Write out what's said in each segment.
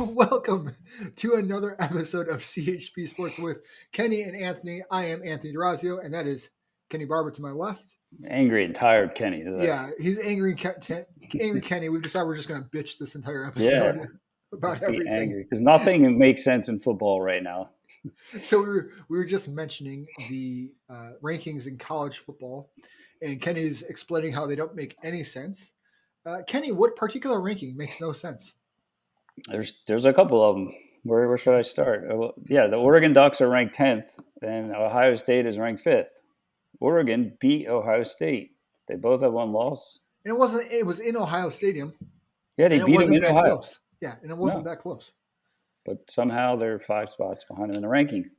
Welcome to another episode of CHP Sports with Kenny and Anthony. I am Anthony DeRazio, and that is Kenny Barber to my left. Angry and tired Kenny today. Yeah, he's angry. Angry Kenny. We've decided we're just going to bitch this entire episode about everything. Angry because nothing makes sense in football right now. So we were just mentioning the rankings in college football, and Kenny's explaining how they don't make any sense. Kenny, what particular ranking makes no sense? There's a couple of them. Where should I start? The Oregon Ducks are ranked 10th, and Ohio State is ranked 5th. Oregon beat Ohio State. They both have one loss. And it was in Ohio Stadium. Yeah, they beat them in Ohio. Close. Yeah, and it wasn't that close. But somehow they're 5 spots behind them in the rankings.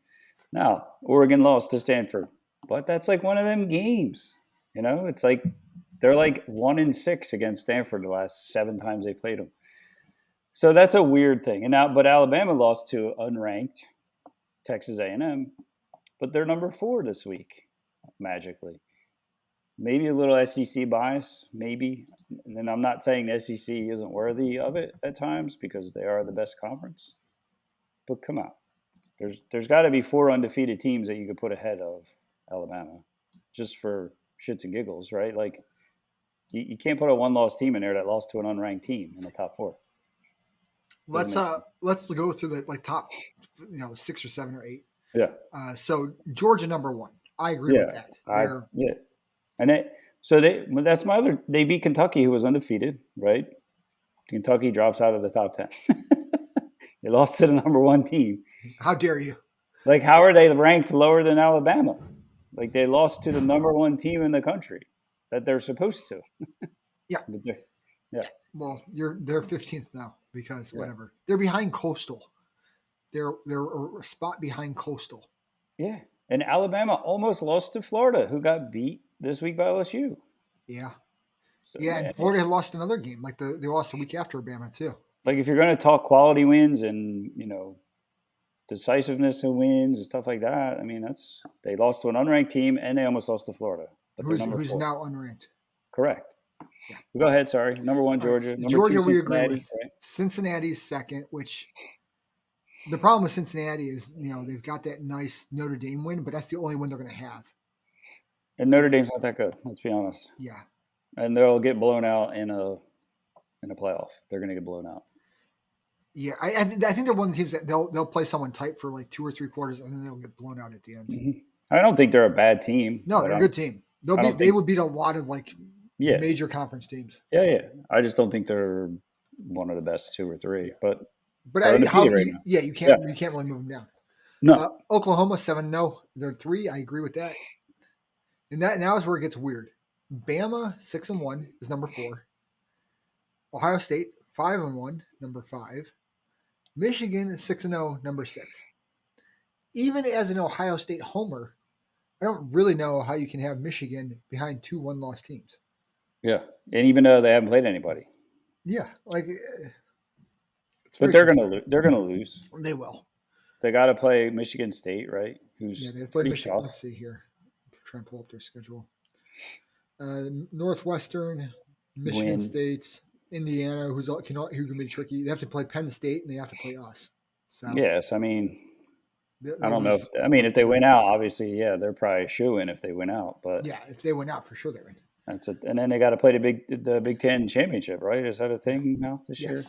Now, Oregon lost to Stanford, but that's like one of them games. You know, it's like they're like 1-6 against Stanford the last 7 times they played them. So that's a weird thing. But Alabama lost to unranked Texas A&M, but they're number 4 this week, magically. Maybe a little SEC bias, maybe. And then I'm not saying the SEC isn't worthy of it at times because they are the best conference. But come on. There's got to be 4 undefeated teams that you could put ahead of Alabama just for shits and giggles, right? Like, you can't put a one-loss team in there that lost to an unranked team in the top 4. Let's go through the top 6 or 7 or 8. Yeah. So Georgia number 1. I agree with that. And that's my other. They beat Kentucky, who was undefeated, right? Kentucky drops out of the top 10. They lost to the number 1 team. How dare you? Like, how are they ranked lower than Alabama? Like, they lost to the number 1 team in the country that they're supposed to. Yeah. Yeah. Well, they're 15th now because whatever. They're behind Coastal. They're a spot behind Coastal. Yeah. And Alabama almost lost to Florida, who got beat this week by LSU. Yeah. So, and Florida had lost another game. Like they lost the week after Alabama too. Like, if you're going to talk quality wins and, decisiveness in wins and stuff like that, I mean, they lost to an unranked team and they almost lost to Florida. But who's now unranked. Correct. Yeah. Go ahead, sorry. Number 1, Georgia. Number Georgia, 2, we agree with. Right? Cincinnati's second, which the problem with Cincinnati is, they've got that nice Notre Dame win, but that's the only win they're going to have. And Notre Dame's not that good, let's be honest. Yeah. And they'll get blown out in a playoff. They're going to get blown out. Yeah, I think they're one of the teams that they'll play someone tight for like 2 or 3 quarters, and then they'll get blown out at the end. Mm-hmm. I don't think they're a bad team. No, they're a good team. They would beat a lot of major conference teams. Yeah. I just don't think they're one of the best 2 or 3. But you can't really move them down. No. Oklahoma 7-0. They're 3. I agree with that. And that now is where it gets weird. Bama 6-1 is number 4. Ohio State 5-1, number 5. Michigan is 6-0, number 6. Even as an Ohio State homer, I don't really know how you can have Michigan behind 2 one-loss teams. Yeah, and even though they haven't played anybody. Yeah, but they're gonna lose. They will. They got to play Michigan State, right? They play Michigan. Let's see here. Try and pull up their schedule. Northwestern, Michigan State, Indiana, who can be tricky. They have to play Penn State and they have to play us. So yes, I mean, I don't know. If they win out, obviously, they're probably a shoo-in if they win out. But yeah, if they win out, for sure they're in. That's it. And then they got to play the Big Ten championship, right? Is that a thing now this year?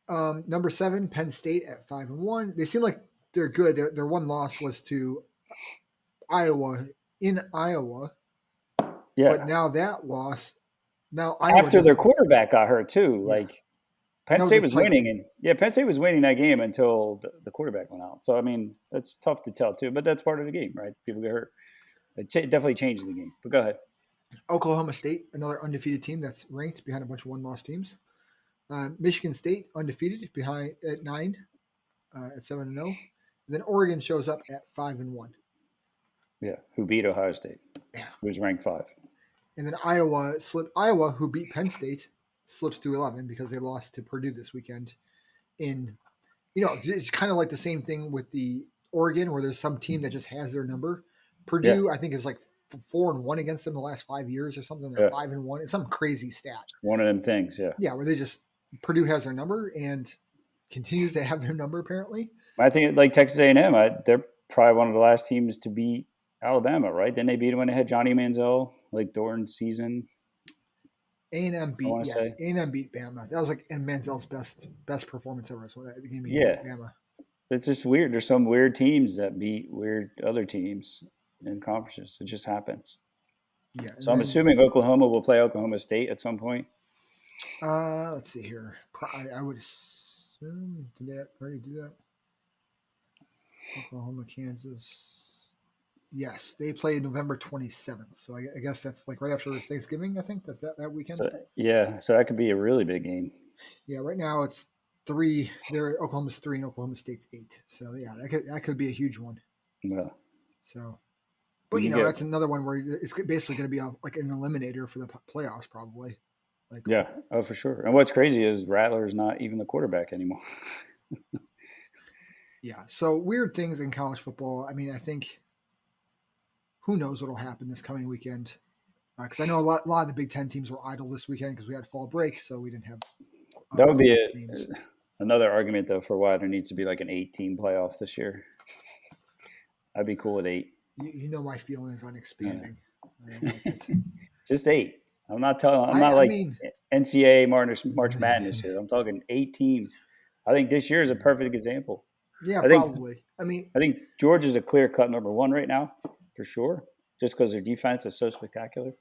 Number 7, Penn State at 5-1. They seem like they're good. Their one loss was to Iowa in Iowa. Yeah. But now that loss. Now after their quarterback got hurt too, Penn State was winning, Penn State was winning that game until the quarterback went out. So I mean, that's tough to tell too, but that's part of the game, right? People get hurt. It definitely changed the game. But go ahead. Oklahoma State, another undefeated team that's ranked behind a bunch of one-loss teams. Michigan State undefeated behind at 9, at 7-0. And then Oregon shows up at 5-1. Yeah, who beat Ohio State? Yeah, who's ranked 5. And then Iowa, who beat Penn State, slips to 11 because they lost to Purdue this weekend. It's kind of like the same thing with the Oregon, where there's some team that just has their number. Purdue, I think, is 4-1 against them the last 5 years or something. They're 5-1. It's some crazy stat. One of them things, yeah. Yeah, where Purdue has their number, and continues to have their number apparently. I think like Texas A&M, they're probably one of the last teams to beat Alabama, right? Didn't they beat them when they had Johnny Manziel, like during season? A&M I beat want to say, A&M beat Bama. That was like in Manziel's best performance ever. So that game he yeah. beat Bama. It's just weird. There's some weird teams that beat weird other teams in conferences. It just happens. Yeah. So I'm assuming Oklahoma will play Oklahoma State at some point. Let's see here. I would assume did they already do that? Oklahoma, Kansas. Yes, they play November 27th. So I guess that's like right after Thanksgiving. I think that's that weekend. So that could be a really big game. Yeah, right now it's 3. There, Oklahoma's 3 and Oklahoma State's 8. So yeah, that could be a huge one. Yeah. So, but that's another one where it's basically going to be like an eliminator for the playoffs, probably. Like, yeah, oh for sure. And what's crazy is Rattler's not even the quarterback anymore. Yeah, so weird things in college football. I mean, I think who knows what'll happen this coming weekend? Because I know a lot of the Big Ten teams were idle this weekend because we had fall break, so we didn't have. That would be another argument, though, for why there needs to be like an 8-team playoff this year. I'd be cool with 8. You know my feelings on expanding. Yeah. Just 8. I'm not NCAA March Madness here. I'm talking 8 teams. I think this year is a perfect example. Yeah, probably. I think Georgia's a clear-cut number 1 right now, for sure, just because their defense is so spectacular.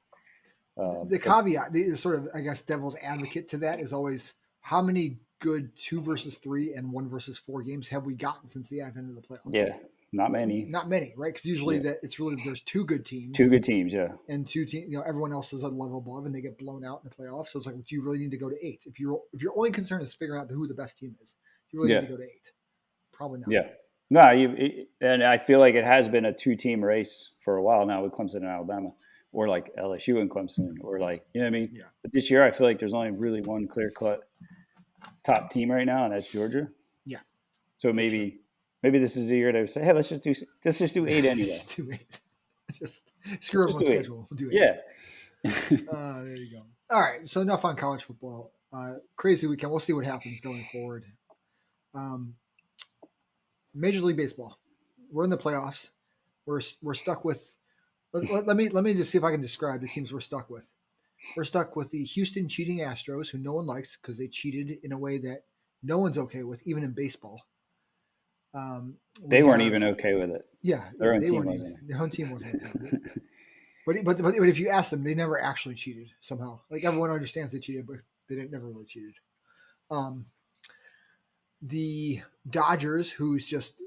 The caveat, the sort of, I guess, devil's advocate to that is always how many good 2 versus 3 and 1 versus 4 games have we gotten since the advent of the playoffs? Yeah, not many. Not many, right? Because usually it's really there's 2 good teams. 2 good teams, yeah. And 2 teams, everyone else is a level above and they get blown out in the playoffs. So it's like, do you really need to go to 8? If your only concern is figuring out who the best team is, you really need to go to 8. Probably not. Yeah. No, and I feel like it has been a 2-team race for a while now with Clemson and Alabama, or like LSU and Clemson, or like, you know what I mean? Yeah. But this year, I feel like there's only really one clear-cut top team right now, and that's Georgia. Yeah. So maybe this is a year to say, hey, let's just do 8 anyway. Just do 8. Just screw everyone's schedule. We'll do 8. Yeah. There you go. All right. So enough on college football. Crazy weekend. We'll see what happens going forward. Major League Baseball. We're in the playoffs. We're stuck with. Let me just see if I can describe the teams we're stuck with. We're stuck with the Houston cheating Astros, who no one likes because they cheated in a way that no one's okay with, even in baseball. They weren't even okay with it. Yeah, their own team wasn't okay with it. But if you ask them, they never actually cheated somehow. Like everyone understands they cheated, but they never really cheated. The Dodgers, who's just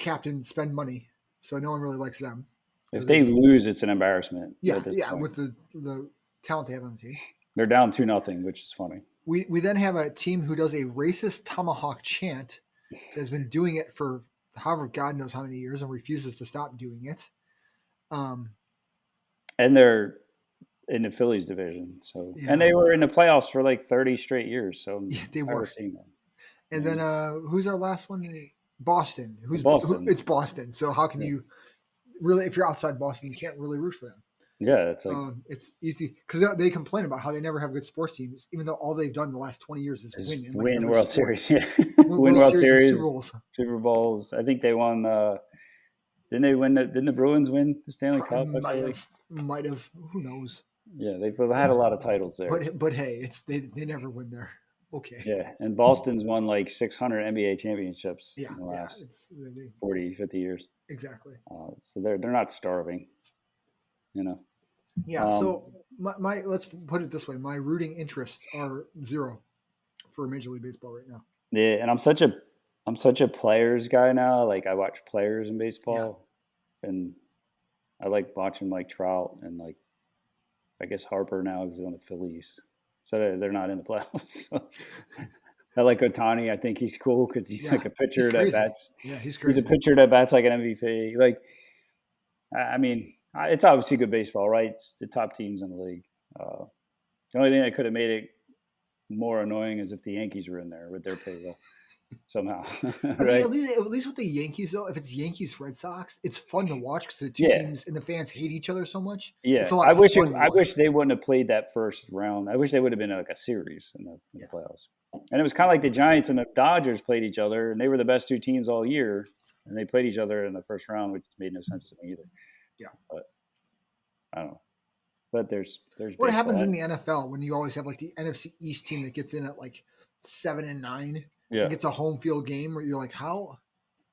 captain spend money, so no one really likes them. If they lose, it's an embarrassment. Yeah, with the talent they have on the team. They're down 2-0, which is funny. We then have a team who does a racist tomahawk chant that has been doing it for however God knows how many years and refuses to stop doing it. And they're in the Phillies division, so and they were in the playoffs for like 30 straight years. So they were. Seeing them. And then who's our last one? Boston. It's Boston. So how can you really, if you're outside Boston, you can't really root for them. Yeah, it's like it's easy because they complain about how they never have good sports teams, even though all they've done the last 20 years is win World Series. Yeah. win World Series, Super Bowls. I think they won. Didn't they win? Didn't the Bruins win the Stanley Cup? Might have. Who knows? Yeah, they've had a lot of titles there. But hey, they never win there. Okay. Yeah, and Boston's won like 600 NBA championships in the last 40, 50 years. Exactly. So they're not starving, Yeah. So my let's put it this way: my rooting interests are 0 for Major League Baseball right now. Yeah, and I'm such a players guy now. Like I watch players in baseball, and I like watching like Trout and like I guess Harper now is on the Phillies. So they're not in the playoffs. So I like Ohtani. I think he's cool because he's like a pitcher that bats. Yeah, he's crazy. He's a pitcher that bats like an MVP. Like, I mean, it's obviously good baseball, right? It's the top teams in the league. The only thing that could have made it more annoying as if the Yankees were in there with their payroll somehow, I mean, right? at least with the Yankees though, if it's Yankees Red Sox, it's fun to watch because the two Yeah, teams and the fans hate each other so much. It's yeah. a lot of fun to I watch. wish they wouldn't have played that first round. I wish they would have been like a series in the Yeah, playoffs. And it was kind of like the Giants and the Dodgers played each other, and they were the best two teams all year, and they played each other in the first round, which made no sense to me either. yeah. But I don't know. But there's What happens baseball. in the NFL when you always have like the NFC East team that gets in at like 7-9 Yeah, and gets a home field game where you're like, how?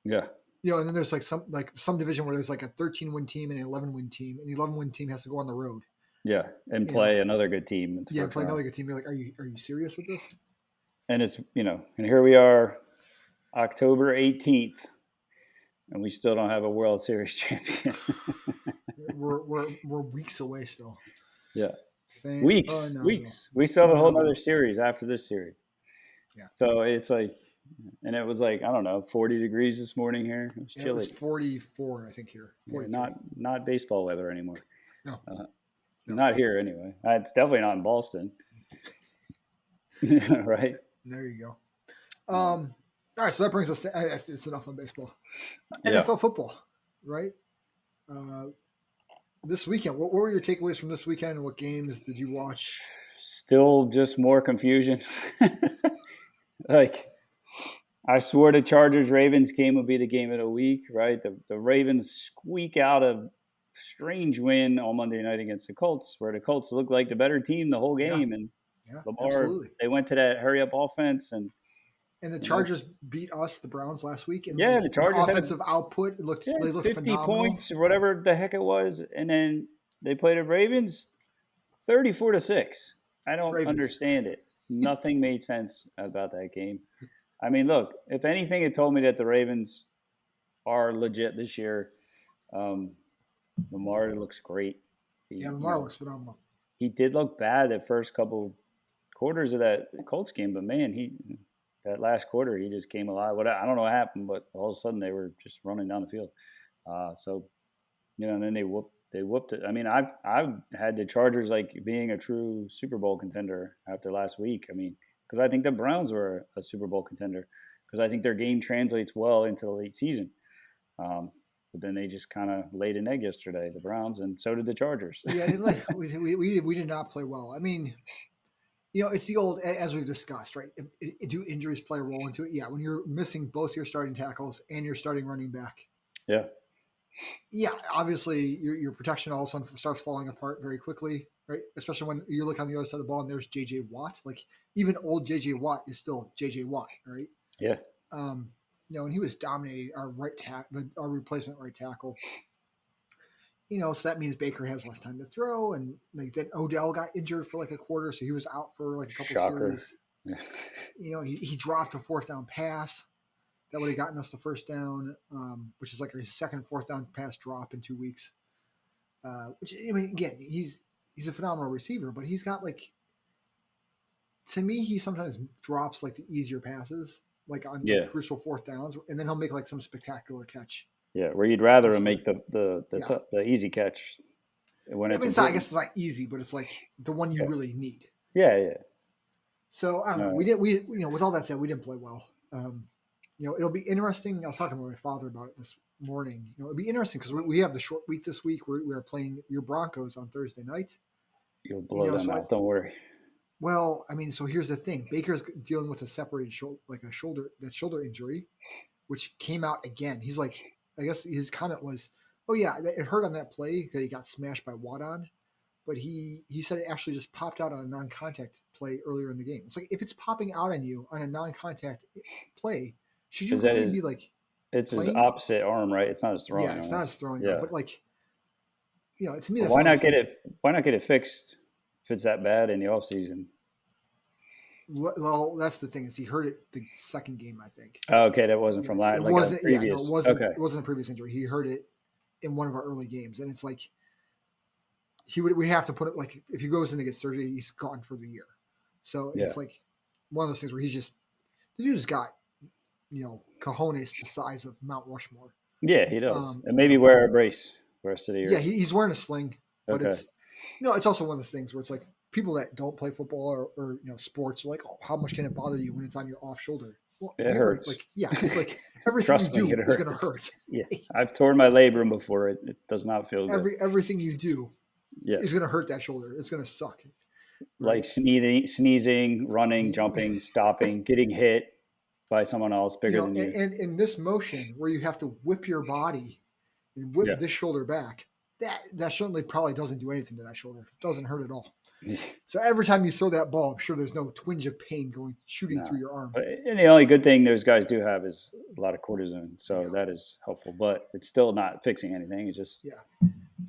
yeah, And then there's like some division where there's like a 13-win team and an 11-win team, and the 11-win team has to go on the road. yeah, and You play know, another good team in the yeah, first play round. another good team. You're like, are you serious with this? And it's and here we are, October 18th, and we still don't have a World Series champion. we're weeks away still. Yeah, Phenomenal. weeks. We still have a whole other series after this series. Yeah. So it's like, and it was like, I don't know, 40 degrees this morning here. It was chilly. It was 44, I think, here. Yeah, not baseball weather anymore. No. Not here anyway. It's definitely not in Boston. Right. There you go. All right, so that brings us to it's enough on baseball. Yeah. NFL football, right? This weekend, what were your takeaways from this weekend? What games did you watch? Still just more confusion. Like, I swore the Chargers-Ravens game would be the game of the week, right? The Ravens squeak out a strange win on Monday night against the Colts, where the Colts looked like the better team the whole game. And Lamar, absolutely. They went to that hurry-up offense. And the Chargers beat us, the Browns, last week. And the Chargers offensive output, they looked 50 phenomenal. points or whatever the heck it was. And then they played the Ravens 34-6. I don't understand it. Nothing made sense about that game. I mean, look, if anything, it told me that the Ravens are legit this year. Lamar looks great. Lamar looks phenomenal. He did look bad the first couple quarters of that Colts game, but man, that last quarter he just came alive. I don't know what happened, but all of a sudden they were just running down the field. And then they whooped it. I mean, I've had the Chargers like being a true Super Bowl contender after last week. I mean, because I think the Browns were a Super Bowl contender because I think their game translates well into the late season. But then they just kind of laid an egg yesterday, the Browns, and so did the Chargers. Yeah, we did not play well. I mean, it's the old, as we've discussed, right? Do injuries play a role into it? Yeah, when you're missing both your starting tackles and your starting running back. Yeah. Yeah, obviously your protection all of a sudden starts falling apart very quickly, right? Especially when you look on the other side of the ball and there's J.J. Watt. Like, even old J.J. Watt is still J.J. Watt, right? Yeah. And he was dominating our our replacement right tackle. So that means Baker has less time to throw, and then Odell got injured for like a quarter, so he was out for like a couple series. Yeah. He dropped a fourth down pass that would have gotten us the first down, which is like his second fourth down pass drop in 2 weeks. Which, I mean, again, he's a phenomenal receiver, but he's got like, to me, he sometimes drops like the easier passes, like on crucial fourth downs, and then he'll make like some spectacular catch. Yeah, where you'd rather him make the easy catch. I guess it's not easy, but it's like the one you really need. Yeah. So I don't know. We with all that said, we didn't play well. It'll be interesting. I was talking with my father about it this morning. It'll be interesting because we have the short week this week. We are playing your Broncos on Thursday night. You'll blow them out. Don't worry. Well, I mean, so here's the thing. Baker's dealing with a separated shoulder injury, which came out again. He's like, I guess his comment was, "Oh yeah, it hurt on that play because he got smashed by Waddon," but he said it actually just popped out on a non-contact play earlier in the game. It's like, if it's popping out on you on a non-contact play, should you really be like? It's his opposite arm, right? It's not his throwing. Yeah, it's not his throwing arm, but like, to me, that's why not get it? Why not get it fixed if it's that bad in the off season? Well, that's the thing, is he hurt it the second game, I think. Oh, okay, that wasn't from last. It wasn't. Yeah, no, it wasn't. Okay. It wasn't a previous injury. He hurt it in one of our early games, and it's like we have to put it, like, if he goes in to get surgery, he's gone for the year. So it's like one of those things where the dude's got cojones the size of Mount Rushmore. Yeah, he does, and maybe wear a brace the rest of the year. Yeah, he's wearing a sling, but it's also one of those things where it's like, people that don't play football or sports are like, oh, how much can it bother you when it's on your off shoulder? Well, It hurts. It's like everything you Trust me, do it is going to hurts. hurt. Yeah, I've torn my labrum before. It does not feel good. Everything you do Yeah, is going to hurt that shoulder. It's going to suck. like Right? sneezing, running, jumping, stopping, getting hit by someone else bigger than you. And in this motion where you have to whip your body and whip Yeah. this shoulder back, that certainly probably doesn't do anything to that shoulder. It doesn't hurt at all. So every time you throw that ball, I'm sure there's no twinge of pain shooting through your arm. And the only good thing those guys do have is a lot of cortisone, so that is helpful. But it's still not fixing anything. It's just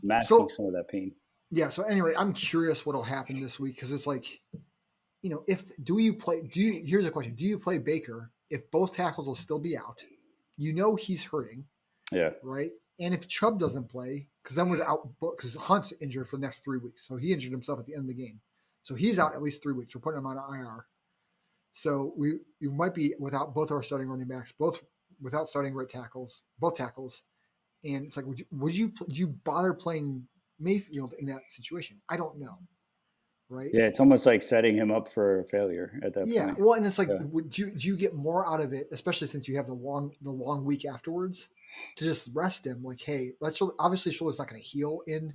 masking some of that pain. Yeah. So anyway, I'm curious what'll happen this week because it's like, here's a question: do you play Baker if both tackles will still be out? He's hurting. Yeah. Right. And if Chubb doesn't play, because then we're out, because Hunt's injured for the next 3 weeks. So he injured himself at the end of the game. So he's out at least 3 weeks. We're putting him on IR. So you might be without both our starting running backs, both without starting right tackles, both tackles. And it's like, would you bother playing Mayfield in that situation? I don't know. Right. Yeah. It's almost like setting him up for failure at that point. Yeah. Well, and it's like, do you get more out of it, especially since you have the long week afterwards? To just rest him, like, hey, obviously shoulder's not going to heal in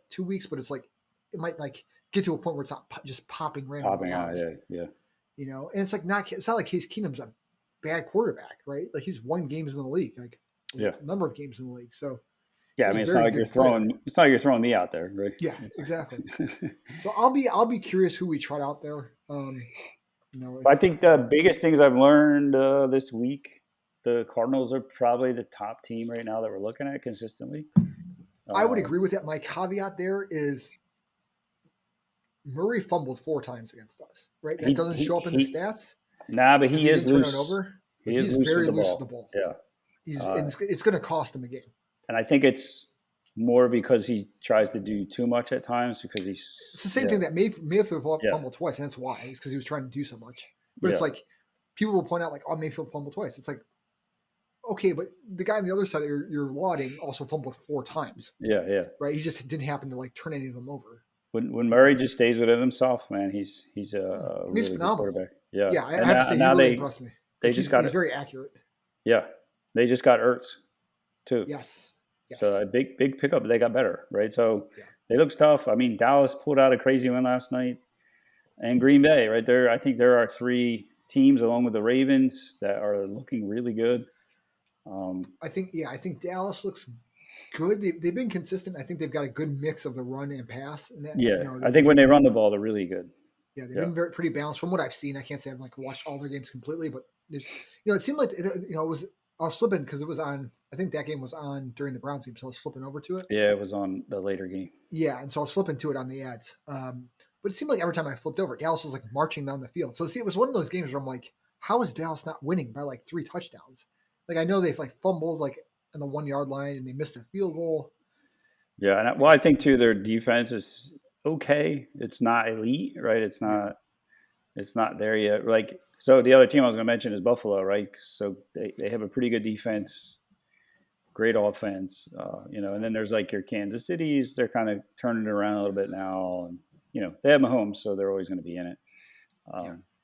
2 weeks, but it's like it might like get to a point where it's not just popping randomly out. Yeah. And it's like it's not like Case Keenum's a bad quarterback, right? Like he's won games in the league, like a number of games in the league. So yeah, I mean, it's not like you're throwing me out there, right? Yeah, exactly. So I'll be curious who we trot out there. I think the biggest things I've learned this week. The Cardinals are probably the top team right now that we're looking at consistently. I would agree with that. My caveat there is Murray fumbled 4 times against us, right? That doesn't show up in the stats. Nah, but he is loose. Turn it over. He's very loose with the ball. Yeah. It's going to cost him a game. And I think it's more because he tries to do too much at times because he's... It's the same thing that Mayfield fumbled twice, and that's why. It's because he was trying to do so much. But it's like people will point out, like, oh, Mayfield fumbled twice. It's like, okay, but the guy on the other side that you're lauding also fumbled 4 times. Yeah. Right? He just didn't happen to like turn any of them over. When Murray just stays within himself, man, he's a really phenomenal quarterback. Yeah. Yeah, I have to say he really impressed me. He's very accurate. Yeah. They just got Ertz too. Yes. So a big pickup. They got better, right? So they look tough. I mean, Dallas pulled out a crazy win last night, and Green Bay, right there. I think there are 3 teams along with the Ravens that are looking really good. I think Dallas looks good. They've been consistent. I think they've got a good mix of the run and pass. And that, I think when they run the ball, they're really good. Yeah, they've been pretty balanced from what I've seen. I can't say I've like watched all their games completely, but there's, it seemed like I was flipping because it was on. I think that game was on during the Browns game, so I was flipping over to it. Yeah, it was on the later game. Yeah, and so I was flipping to it on the ads. But it seemed like every time I flipped over, Dallas was like marching down the field. So it was one of those games where I'm like, how is Dallas not winning by like 3 touchdowns? Like I know they've like fumbled like on the 1 yard line and they missed a field goal. Yeah, and I think too their defense is okay. It's not elite, right? It's not there yet. Like so, the other team I was going to mention is Buffalo, right? So they have a pretty good defense, great offense, and then there's like your Kansas Cities. They're kind of turning it around a little bit now, and they have Mahomes, so they're always going to be in it.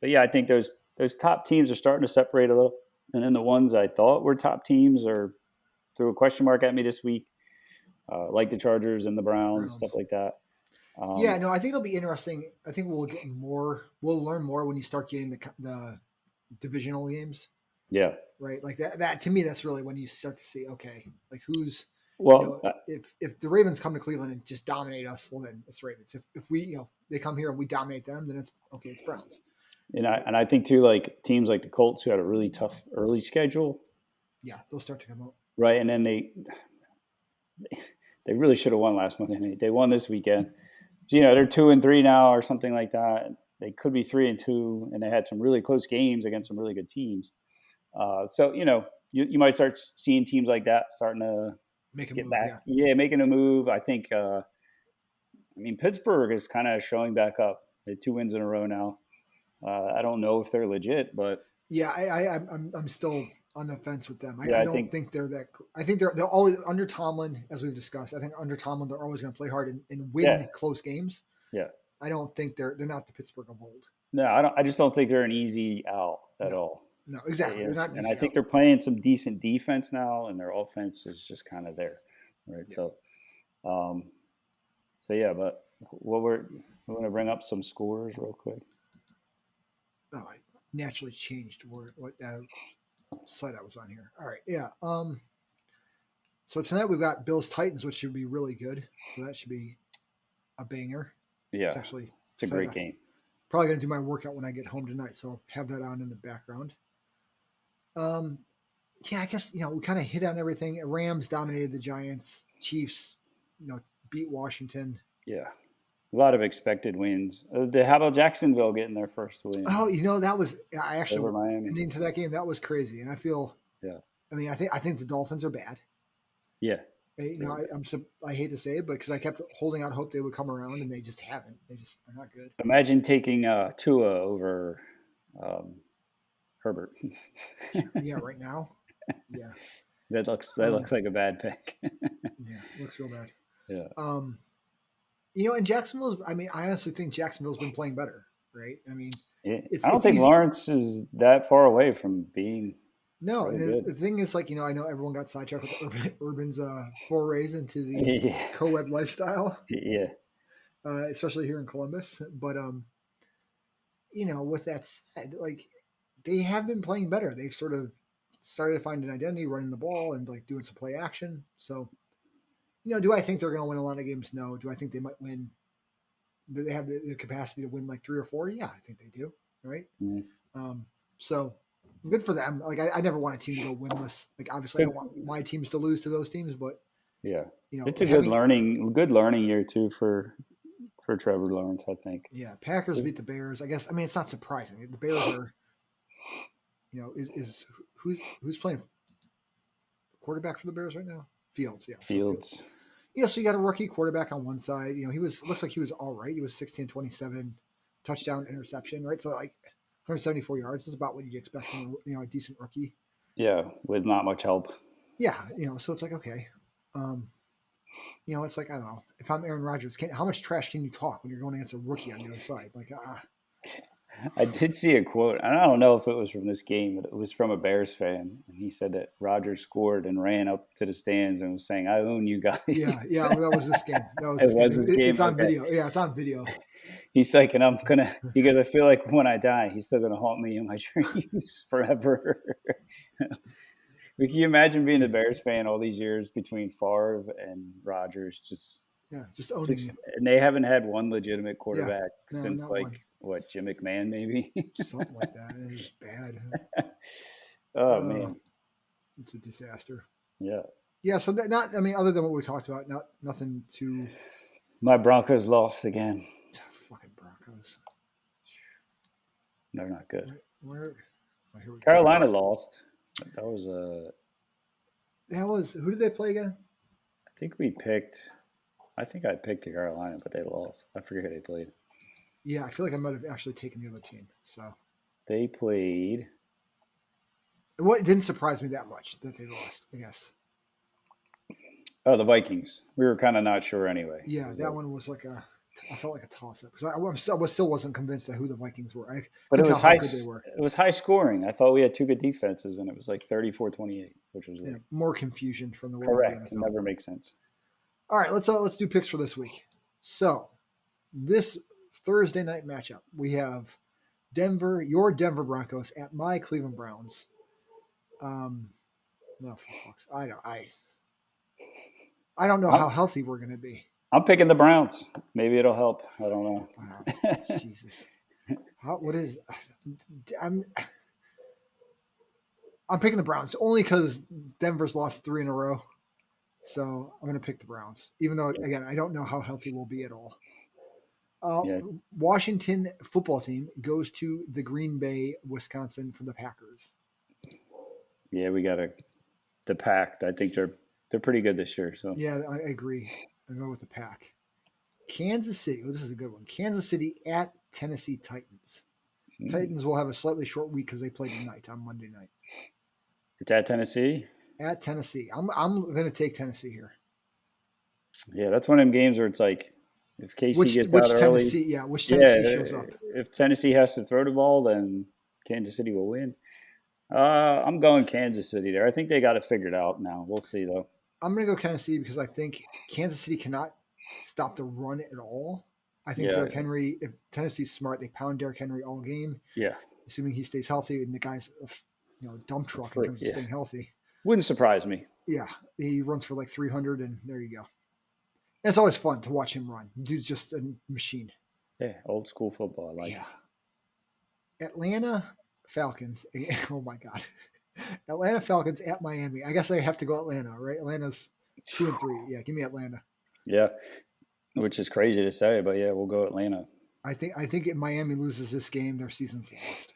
But yeah, I think those top teams are starting to separate a little. And then the ones I thought were top teams are threw a question mark at me this week, like the Chargers and the Browns, stuff like that. I think it'll be interesting. I think we'll learn more when you start getting the divisional games. Yeah. Right. Like that to me, that's really when you start to see, okay, like who's, if the Ravens come to Cleveland and just dominate us, well, then it's Ravens. If we, they come here and we dominate them, then it's okay. It's Browns. And I think too, like teams like the Colts who had a really tough early schedule. Yeah, they'll start to come out. Right, and then they really should have won last Monday night. They won this weekend. They're 2-3 now or something like that. They could be 3-2, and they had some really close games against some really good teams. So you might start seeing teams like that starting to get back. Yeah, making a move. I think. Pittsburgh is kind of showing back up. They had 2 wins in a row now. I don't know if they're legit, but I'm still on the fence with them. I don't think they're that. I think they're always under Tomlin, as we've discussed. I think under Tomlin they're always going to play hard and win close games. Yeah, I don't think they're not the Pittsburgh of old. No, I just don't think they're an easy out at all. No, exactly. They're not And easy I think out. they're playing some decent defense now, and their offense is just kind of there, right? Yeah. So yeah, but we're going to bring up some scores real quick. Oh, I naturally changed what slide I was on here. All right, yeah. So tonight we've got Bills Titans, which should be really good. So that should be a banger. Yeah, it's a great game. Probably going to do my workout when I get home tonight, so I'll have that on in the background. Yeah, I guess we kind of hit on everything. Rams dominated the Giants. Chiefs, beat Washington. Yeah, a lot of expected wins. How about Jacksonville getting their first win? Oh, that was I actually over Miami. Into that game. That was crazy, and I feel. Yeah. I mean, I think the Dolphins are bad. Yeah. I hate to say it, but because I kept holding out hope they would come around, and they just haven't. They just are not good. Imagine taking Tua over Herbert. Yeah, right now. Yeah. That looks like a bad pick. Yeah, looks real bad. Yeah. And Jacksonville's. I mean, I honestly think Jacksonville's been playing better, right? I mean, I don't think easy. Lawrence is that far away from being. No, really and the thing is, I know everyone got sidetracked with Urban's forays into the co-ed lifestyle. Yeah. Especially here in Columbus, but with that said, they have been playing better. They've sort of started to find an identity, running the ball and doing some play action. So, do I think they're going to win a lot of games? No. Do I think they might win? Do they have the capacity to win 3 or 4? Yeah, I think they do. Right. Mm-hmm. So. Good for them. I never want a team to go winless. Obviously, I don't want my teams to lose to those teams, but yeah, it's a good learning year too for Trevor Lawrence, I think. Yeah, Packers beat the Bears. I guess. I mean, it's not surprising. The Bears are, is who's playing quarterback for the Bears right now? Fields. Yeah, Fields. Yeah, so you got a rookie quarterback on one side. Looks like he was all right. He was 16-27, touchdown, interception. Right, so 174 yards is about what you'd expect from a decent rookie. Yeah, with not much help. Yeah, so it's okay. It's I don't know. If I'm Aaron Rodgers, how much trash can you talk when you're going against a rookie on the other side? I did see a quote. I don't know if it was from this game, but it was from a Bears fan. And he said that Rodgers scored and ran up to the stands and was saying, "I own you guys." Yeah, that was this game. It's on video. Yeah, it's on video. He's like, and because I feel like when I die, he's still going to haunt me in my dreams forever. Can you imagine being a Bears fan all these years between Favre and Rodgers? Just owning it. And they haven't had one legitimate quarterback since Jim McMahon, maybe? Something like that. It is bad. Man. It's a disaster. Yeah. Yeah, so other than what we talked about, nothing too... My Broncos lost again. Fucking Broncos. They're not good. Where Carolina lost. That was who did they play again? I think I picked Carolina, but they lost. I forget who they played. Yeah, I feel like I might have actually taken the other team. So they played. It didn't surprise me that much that they lost, I guess. Oh, the Vikings. We were kind of not sure anyway. Yeah, that one was I felt like a toss-up because I still wasn't convinced of who the Vikings were. But it was high. It was high scoring. I thought we had two good defenses, and it was 34-28, which was weird. More confusion from the correct. It never makes sense. All right, let's do picks for this week. So, this Thursday night matchup, we have your Denver Broncos at my Cleveland Browns. No, for fuck's I don't know how healthy we're going to be. I'm picking the Browns. Maybe it'll help. I don't know. Wow, Jesus. I'm picking the Browns only because Denver's lost 3 in a row. So I'm going to pick the Browns, even though, again, I don't know how healthy we'll be at all. Washington football team goes to the Green Bay, Wisconsin for the Packers. Yeah, we got the Pack. I think they're pretty good this year. So yeah, I agree. I go with the Pack. Kansas City. Oh, this is a good one. Kansas City at Tennessee Titans. Titans will have a slightly short week because they play tonight on Monday night. It's at Tennessee? At Tennessee. I'm going to take Tennessee here. Yeah, that's one of them games where it's If KC Which gets out early, Tennessee? Yeah, which Tennessee shows up? if Tennessee has to throw the ball, then Kansas City will win. I'm going Kansas City there. I think they got it figured out now. We'll see though. I'm going to go Tennessee because I think Kansas City cannot stop the run at all. I think Yeah, Derrick Henry, if Tennessee's smart, they pound Derrick Henry all game, yeah. assuming he stays healthy. And the guy's a dump truck in terms of staying healthy. Wouldn't surprise me. Yeah, he runs for like 300, and there you go. It's always fun to watch him run. Dude's just a machine. Yeah, old school football. I like. Yeah. Atlanta Falcons. Oh my God. Atlanta Falcons at Miami. I guess I have to go Atlanta, right? Atlanta's 2-3. Yeah, give me Atlanta. Yeah, which is crazy to say, but yeah, we'll go Atlanta. I think if Miami loses this game, their season's lost.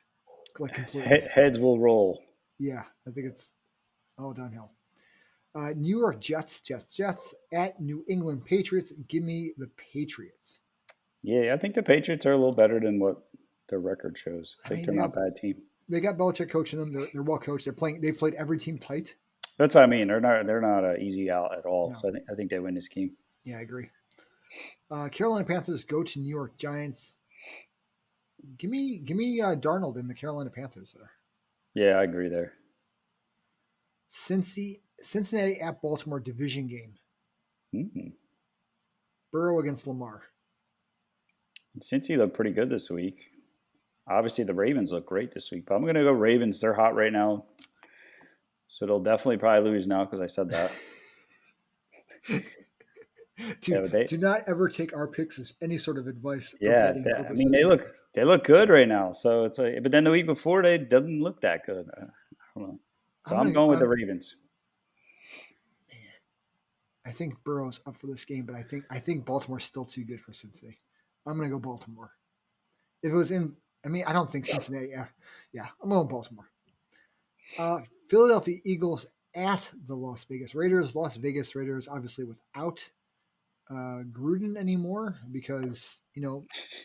Like completely. Heads will roll. Yeah, I think it's all downhill. New York Jets at New England Patriots. Give me the Patriots. Yeah, I think the Patriots are a little better than what their record shows. I think they're not a bad team. They got Belichick coaching them. They're well coached. They've played every team tight. That's what I mean. They're not an easy out at all. No. So I think they win this game. Yeah, I agree. Carolina Panthers go to New York Giants. Give me Darnold and the Carolina Panthers there. Yeah, I agree there. Cincinnati at Baltimore division game. Mm-hmm. Burrow against Lamar. Cincy looked pretty good this week. Obviously, the Ravens look great this week, but I'm going to go Ravens. They're hot right now. So they'll definitely probably lose now because I said that. Do not ever take our picks as any sort of advice. Yeah, I mean they look good right now. So it's like, but then the week before they didn't look that good. I don't know. So I'm going with the Ravens. Man, I think Burrow's up for this game, but I think Baltimore's still too good for Cincinnati. I'm going to go Baltimore. If it was in, I don't think Cincinnati. Yeah, I'm going Baltimore. Philadelphia Eagles at the Las Vegas Raiders. Las Vegas Raiders obviously without Gruden anymore because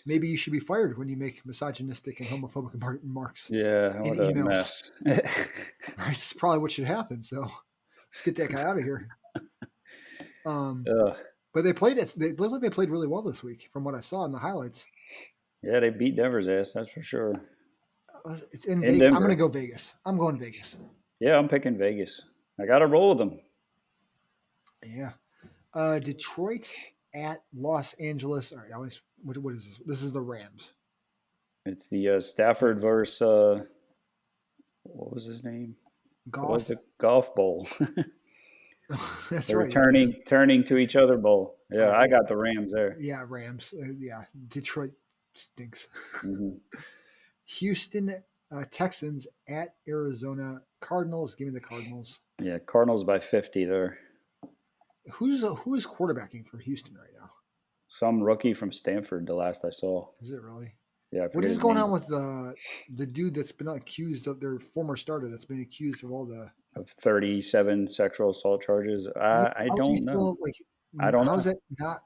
maybe you should be fired when you make misogynistic and homophobic remarks. Yeah, what a mess. Right, it's probably what should happen. So let's get that guy out of here. But they played it. They looked like they played really well this week, from what I saw in the highlights. Yeah, they beat Denver's ass. That's for sure. It's in Vegas. Denver. I'm going to go Vegas. I'm going Vegas. Yeah, I'm picking Vegas. I got to roll with them. Yeah. Detroit at Los Angeles. All right, what is this? This is the Rams. It's the Stafford versus what was his name? Golf Bowl. That's They're right. Turning to each other bowl. Yeah, I got the Rams there. Yeah, Rams. Yeah, Detroit stinks. Mm-hmm. Houston Texans at Arizona Cardinals. Give me the Cardinals. Yeah, Cardinals by 50 there. Who is quarterbacking for Houston right now? Some rookie from Stanford, the last I saw. Is it really? Yeah. What is going on with the dude that's been accused of their former starter that's been accused of all the 37 sexual assault charges? I don't know. I don't know. How is that not?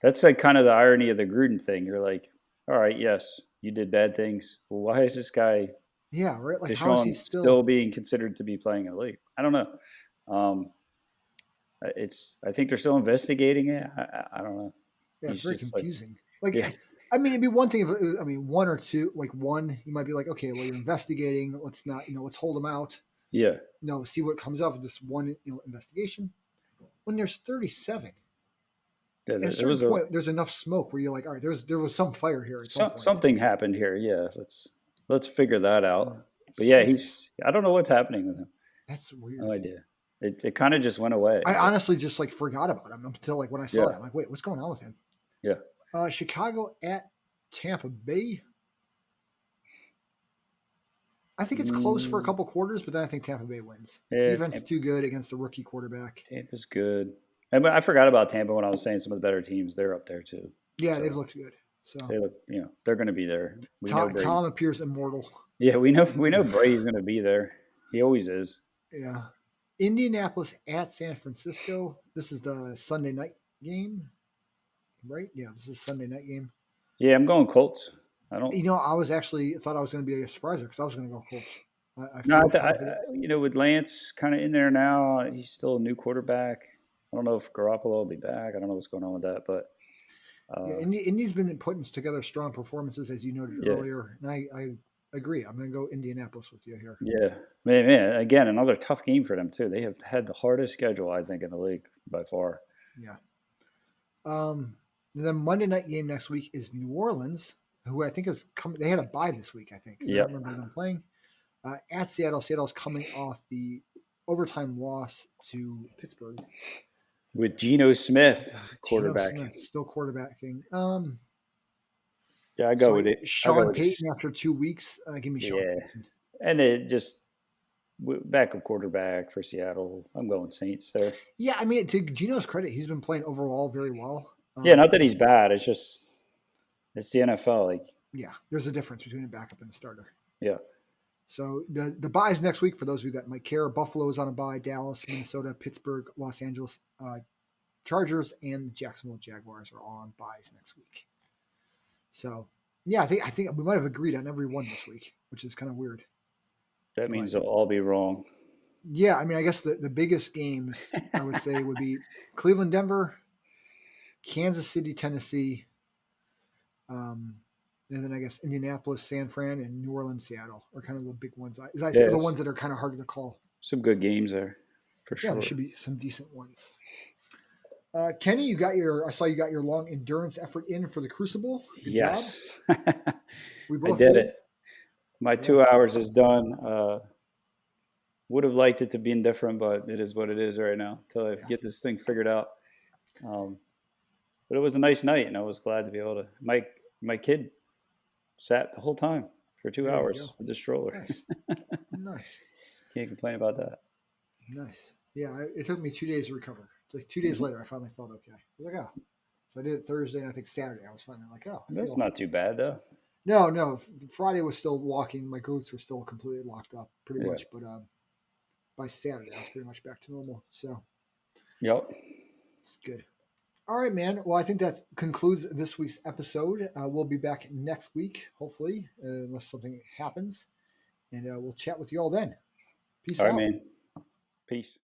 That's like kind of the irony of the Gruden thing. You're like, all right, yes, you did bad things. Well, why is this guy? Yeah, right. Like, how is he still being considered to be playing in the league? I don't know. I think they're still investigating it. I don't know. Yeah, it's very confusing. It'd be one thing if it was, one or two, like one, you might be like, okay, well, you're investigating. Let's not, let's hold them out. Yeah. See what comes of this one, investigation. When there's 37, at a certain point, there's enough smoke where you're like, all right, there was some fire here. Something happened here. Yeah, let's figure that out. But yeah, I don't know what's happening with him. That's weird. No idea. It kind of just went away. I honestly just forgot about him until when I saw it. I'm like, wait, what's going on with him? Yeah. Chicago at Tampa Bay. I think it's close for a couple quarters, but then I think Tampa Bay wins. Defense is too good against a rookie quarterback. Tampa's good. I forgot about Tampa when I was saying some of the better teams. They're up there too. Yeah, they've looked good. So they look, they're going to be there. Tom appears immortal. Yeah, we know Brady's going to be there. He always is. Yeah. Indianapolis at San Francisco. This is the Sunday night game, right? Yeah, this is Sunday night game. Yeah, I'm going Colts. I don't. I was actually thought I was going to be a surpriser because I was going to go Colts. With Lance kind of in there now, he's still a new quarterback. I don't know if Garoppolo will be back. I don't know what's going on with that, but Yeah, Indy's been putting together strong performances, as you noted Yeah. earlier, and I agree. I'm going to go Indianapolis with you here. Yeah. Man, again, another tough game for them, too. They have had the hardest schedule, I think, in the league by far. Yeah. The Monday night game next week is New Orleans, who I think is coming. They had a bye this week, I think. I don't remember them playing. At Seattle. Seattle's coming off the overtime loss to Pittsburgh. With Geno Smith, quarterback. Geno Smith still quarterbacking. Yeah, I go with it. Sean Payton after 2 weeks. Give me Sean. Yeah. Payton. And it just backup quarterback for Seattle. I'm going Saints there. Yeah, I mean, to Geno's credit, he's been playing overall very well. Yeah, not that he's bad. It's just it's the NFL. Like, yeah, there's a difference between a backup and a starter. Yeah. So the byes next week, for those of you that might care, Buffalo's on a bye, Dallas, Minnesota, Pittsburgh, Los Angeles Chargers, and Jacksonville Jaguars are all on byes next week. So yeah, I think we might have agreed on every one this week, which is kind of weird. That means they'll all be wrong. Yeah, I mean, I guess the biggest games I would say would be Cleveland, Denver, Kansas City, Tennessee, and then I guess Indianapolis, San Fran, and New Orleans, Seattle are kind of the big ones. The ones that are kind of harder to call. Some good games there, for sure. Yeah, there should be some decent ones. Kenny, I saw you got your long endurance effort in for the Crucible. Good job. We both did it. My 2 hours is done. Would have liked it to be indifferent, but it is what it is right now until I get this thing figured out. But it was a nice night, and I was glad to be able to. My kid sat the whole time for 2 hours with the stroller. Nice. Can't complain about that. Nice. Yeah, it took me 2 days to recover. It's like 2 days later, I finally felt okay. I was like, oh. So I did it Thursday, and I think Saturday I was finally like, oh. That's not too bad, though. No. Friday was still walking. My glutes were still completely locked up, pretty much. But by Saturday, I was pretty much back to normal. So, yep, it's good. All right, man. Well, I think that concludes this week's episode. We'll be back next week, hopefully, unless something happens, and we'll chat with you all then. Peace out. All right, man. Peace.